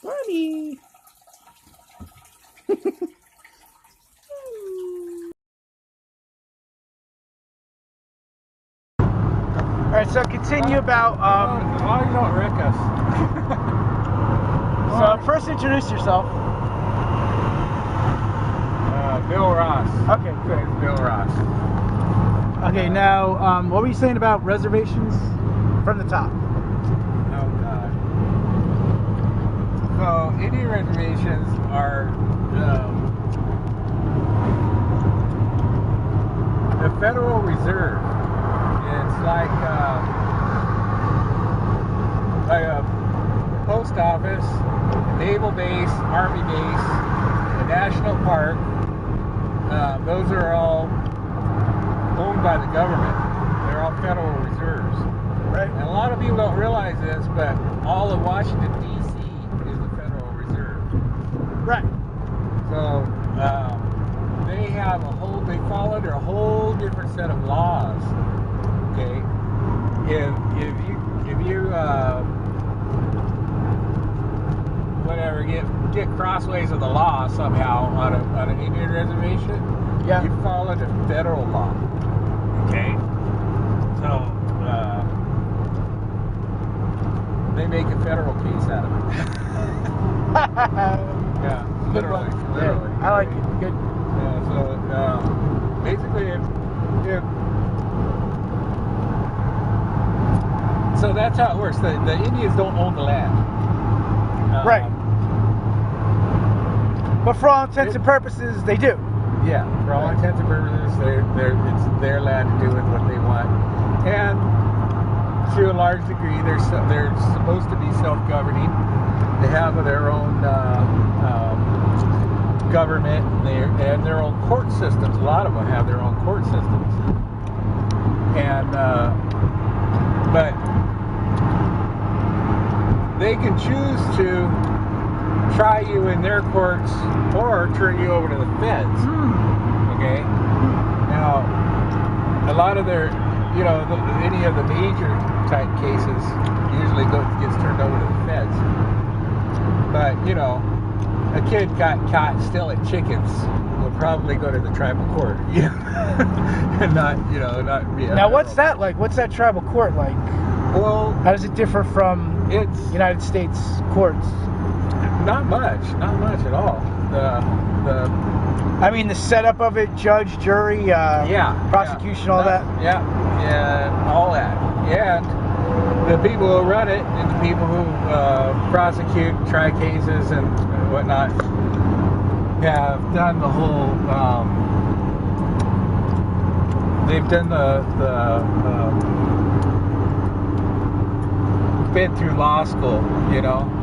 Funny. Alright, so continue about why you don't wreck us? So first introduce yourself. Bill Ross. Okay, good. It's Bill Ross. Okay, now what were you saying about reservations from the top? Oh God. So Indian reservations are the Federal Reserve. It's like a post office, naval base, army base, a national park. Those are all owned by the government. They're all Federal Reserves. Right. And a lot of people don't realize this, but all of Washington, D.C. is the Federal Reserve. Right. So they have they fall under a whole different set of laws. Okay. If you whatever get crossways of the law somehow on an Indian reservation, yeah, you fall under federal law. Okay. So they make a federal case out of it. Yeah, literally. Yeah, I like it. Good. Yeah, so basically, so that's how it works. The Indians don't own the land. Right. But for all intents and purposes, they do. Yeah, for all intents and purposes, it's their land to do with what they want. And to a large degree, they're supposed to be self-governing. They have their own government. They have their own court systems. A lot of them have their own court systems. And but they can choose to try you in their courts or turn you over to the feds. Okay. Now, a lot of their, any of the major type cases usually gets turned over to the feds. But a kid got caught stealing chickens will probably go to the tribal court, and not be. Now, what's that like? What's that tribal court like? Well, how does it differ from United States courts? Not much at all. I mean, the setup of it, judge, jury, prosecution, all that. Yeah, all that. And the people who run it and the people who prosecute, try cases and whatnot have done the whole. They've done been through law school,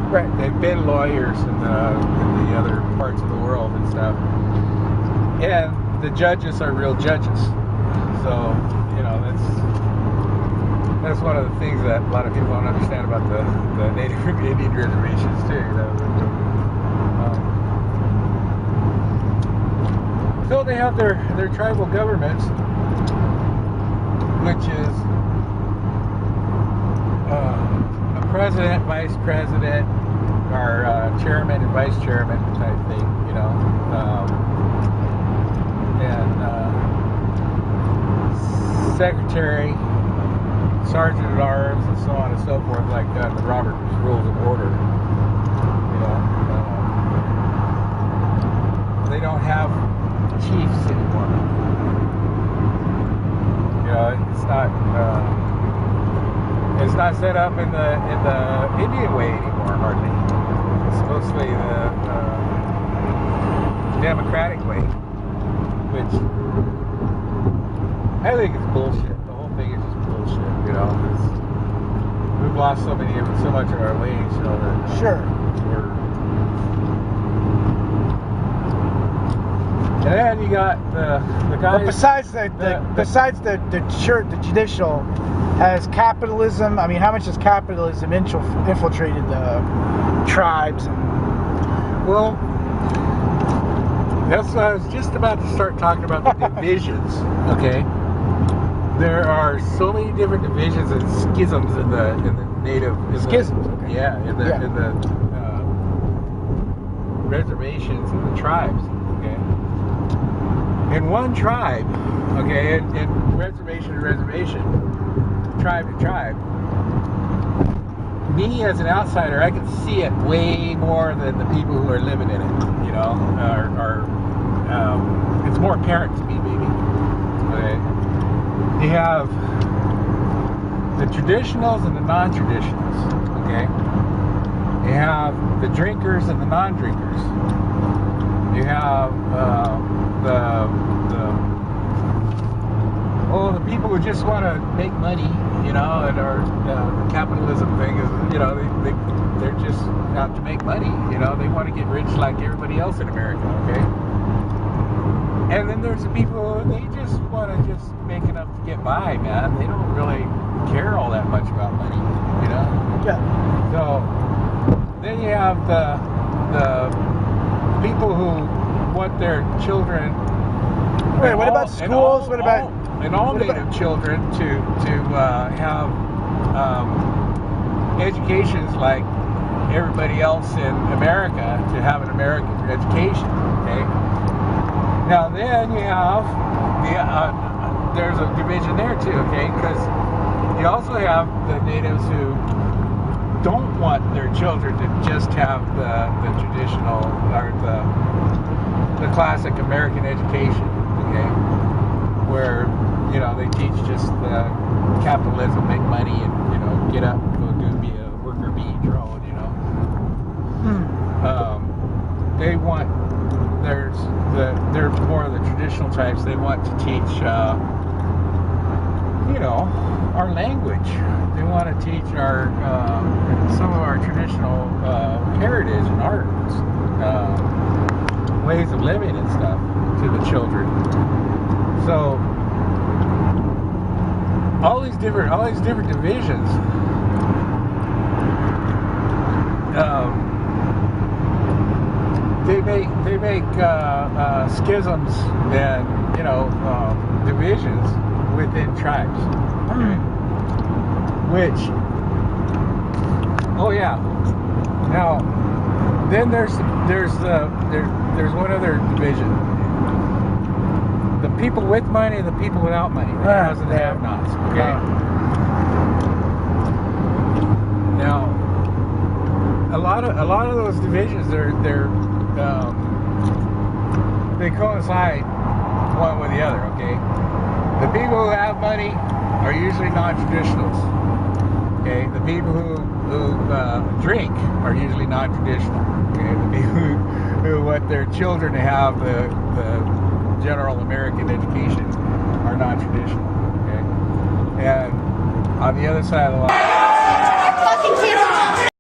Right. They've been lawyers in the other parts of the world and stuff. And the judges are real judges. So, that's one of the things that a lot of people don't understand about the Native Indian reservations too. So they have their tribal governments, which is a president, vice president, or chairman and vice chairman type thing, and secretary, sergeant at arms, and so on and so forth, like the Robert's Rules of Order. They don't have chiefs anymore. It's not set up in the Indian way anymore, hardly. It's mostly the democratic way, which I think is bullshit. The whole thing is just bullshit, we've lost so much of our ways, that sure. And then you got the guys. But besides the judicial, has capitalism? I mean, how much has capitalism infiltrated the tribes? Well, that's what I was just about to start talking about, the divisions. Okay, there are so many different divisions and schisms in the native schisms. Okay. Yeah, in the reservations and the tribes. Okay, in one tribe, okay, in reservation to reservation, tribe to tribe, me as an outsider, I can see it way more than the people who are living in it. You know, it's more apparent to me, maybe. Okay, you have the traditionals and the non-traditionals. Okay, you have the drinkers and the non-drinkers. You have the people who just want to make money, you know, and our capitalism thing is, you know, they're just out to make money, you know, they want to get rich like everybody else in America, okay? And then there's the people who, they just want to just make enough to get by, man. They don't really care all that much about money, you know? Yeah. So then you have the people who want their children. Wait, what about schools? What about Native children to have educations like everybody else in America, to have an American education. Okay. Now then you have there's a division there too. Okay, because you also have the natives who don't want their children to just have the traditional or the classic American education. Okay, where, you know, they teach just the capitalism, make money, and, you know, get up and go be a worker bee drone, you know. They want, they're more of the traditional types. They want to teach, you know, our language. They want to teach our some of our traditional heritage and arts, ways of living and stuff to the children. So all these different divisions, they make schisms and, you know, divisions within tribes. Okay? Which, oh yeah. Now then there's one other division. The people with money and the people without money, the haves and the have-nots. Okay. Now, a lot of those divisions, they coincide one with the other. Okay. The people who have money are usually non-traditionals. Okay. The people who drink are usually non-traditional. Okay. The people who want their children to have the general American education are non-traditional, okay? And on the other side of the line,